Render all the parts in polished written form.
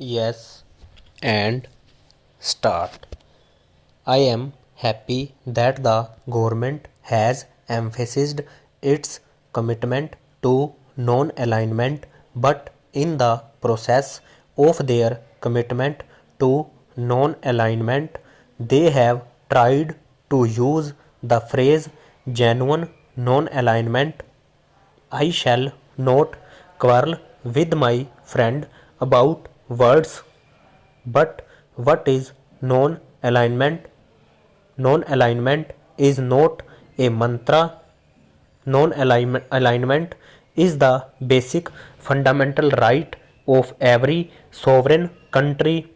Yes, and start. I am happy that the government has emphasized its commitment to non alignment, but in the process of their commitment to non alignment, they have tried to use the phrase genuine non alignment. I shall not quarrel with my friend about words, but what is non alignment? Non alignment is not a mantra. Non alignment is the basic fundamental right of every sovereign country.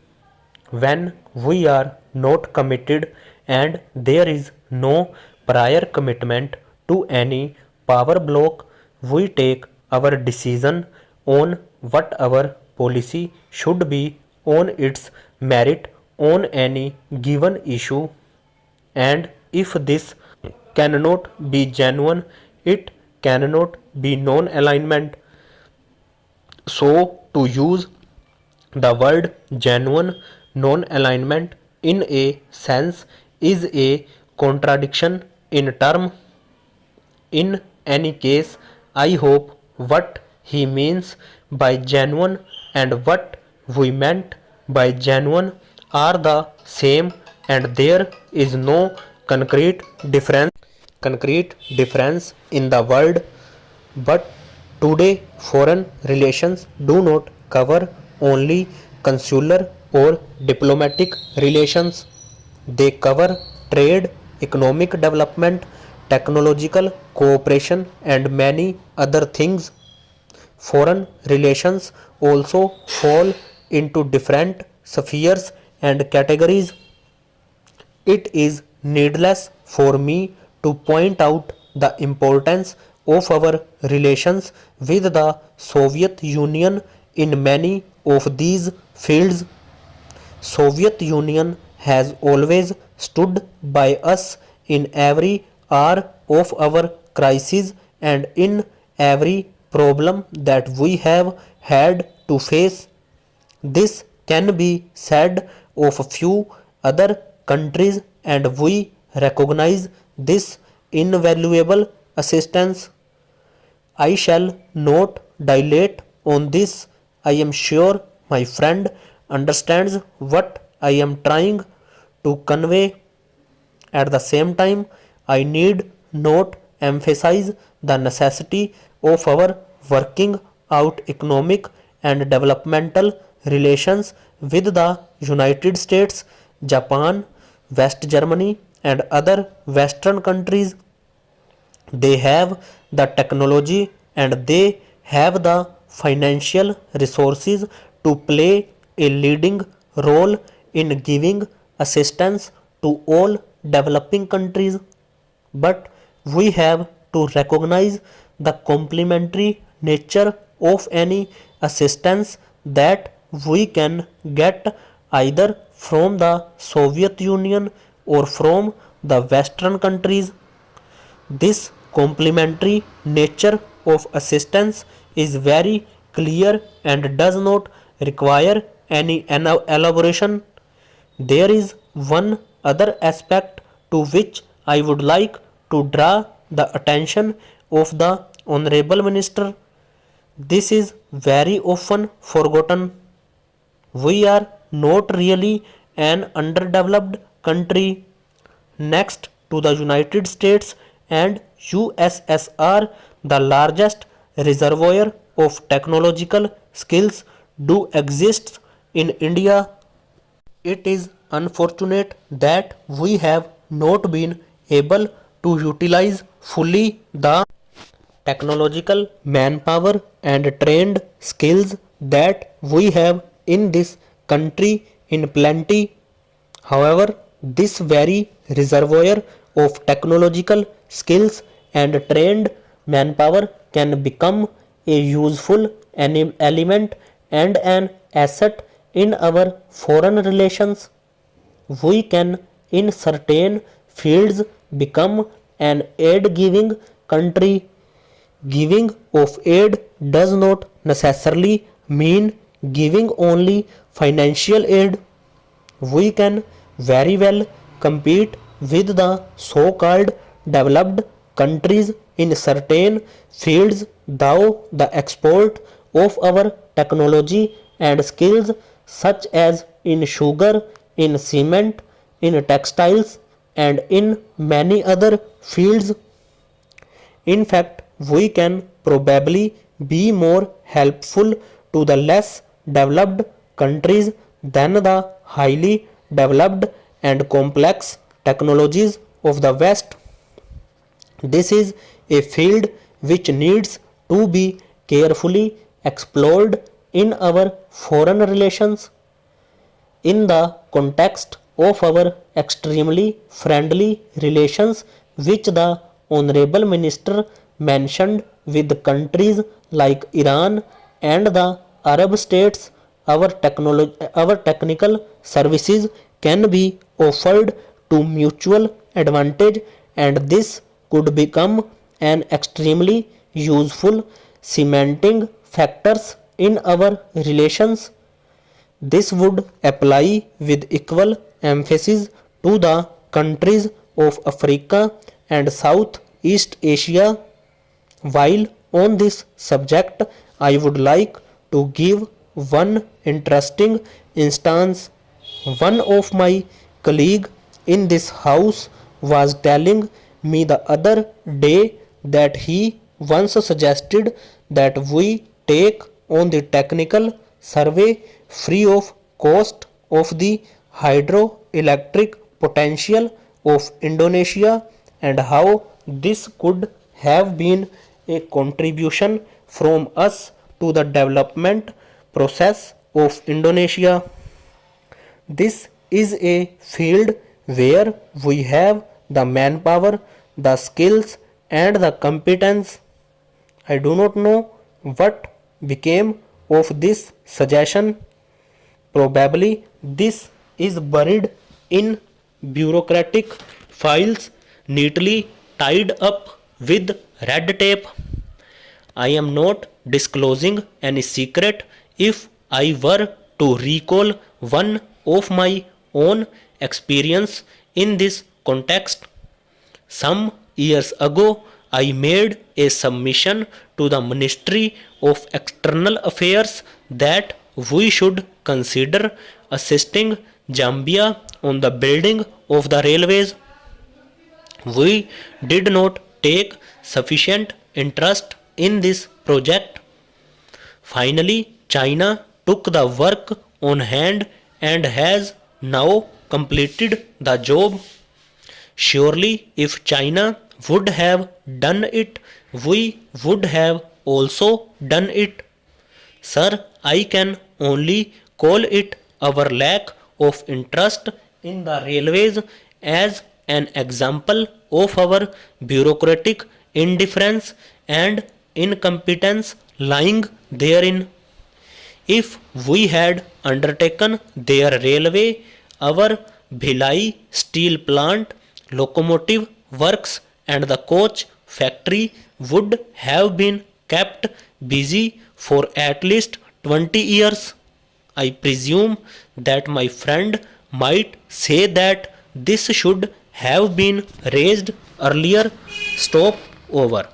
When we are not committed and there is no prior commitment to any power block, we take our decision on what our policy should be on its merit on any given issue, and if this cannot be genuine, it cannot be non alignment. So, to use the word genuine non alignment in a sense is a contradiction in term. In any case, I hope what he means by genuine and what we meant by genuine are the same, and there is no concrete difference in the word. But today foreign relations do not cover only consular or diplomatic relations. They cover trade, economic development, technological cooperation, and many other things. Foreign relations also fall into different spheres and categories. It is needless for me to point out the importance of our relations with the Soviet Union in many of these fields. Soviet Union has always stood by us in every hour of our crisis and in every problem that we have had to face. This can be said of a few other countries, and we recognize this invaluable assistance. I shall not dilate on this. I am sure my friend understands what I am trying to convey. At the same time, I need not emphasize the necessity of our working out economic and developmental relations with the United States, Japan, West Germany, and other Western countries. They have the technology and they have the financial resources to play a leading role in giving assistance to all developing countries. But we have to recognize the complementary nature of any assistance that we can get either from the Soviet Union or from the Western countries. This complementary nature of assistance is very clear and does not require any elaboration. There is one other aspect to which I would like to draw the attention of the Honorable Minister. This is very often forgotten. We are not really an underdeveloped country. Next to the United States and USSR, the largest reservoir of technological skills do exist in India. It is unfortunate that we have not been able to utilize fully the technological manpower and trained skills that we have in this country in plenty. However, this very reservoir of technological skills and trained manpower can become a useful element and an asset in our foreign relations. We can, in certain fields, become an aid giving country. Giving of aid does not necessarily mean giving only financial aid, we can very well compete with the so-called developed countries in certain fields, though the export of our technology and skills, such as in sugar, in cement, in textiles, and in many other fields. In fact, we can probably be more helpful to the less developed countries than the highly developed and complex technologies of the West. This is a field which needs to be carefully explored in our foreign relations. In the context of our extremely friendly relations which the Honorable Minister mentioned with countries like Iran and the Arab states, our technical services can be offered to mutual advantage, and this could become an extremely useful cementing factors in our relations. This would apply with equal emphasis to the countries of Africa and Southeast Asia. While on this subject, I would like to give one interesting instance. One of my colleagues in this house was telling me the other day that he once suggested that we take on the technical survey free of cost of the hydroelectric potential of Indonesia, and how this could have been a contribution from us to the development process of Indonesia. This is a field where we have the manpower, the skills, and the competence. I do not know what became of this suggestion. Probably this is buried in bureaucratic files, neatly tied up with red tape. I am not disclosing any secret if I were to recall one of my own experience in this context. Some years ago, I made a submission to the Ministry of External Affairs that we should consider assisting Zambia on the building of the railways. We did not take sufficient interest in this project. Finally, China took the work on hand and has now completed the job. Surely, if China would have done it, we would have also done it. Sir, I can only call it our lack of interest in the railways as an example of our bureaucratic indifference and incompetence lying therein. If we had undertaken their railway, our Bhilai steel plant, locomotive works, and the coach factory would have been kept busy for at least 20 years. I presume that my friend might say that this should have been raised earlier. Stop over.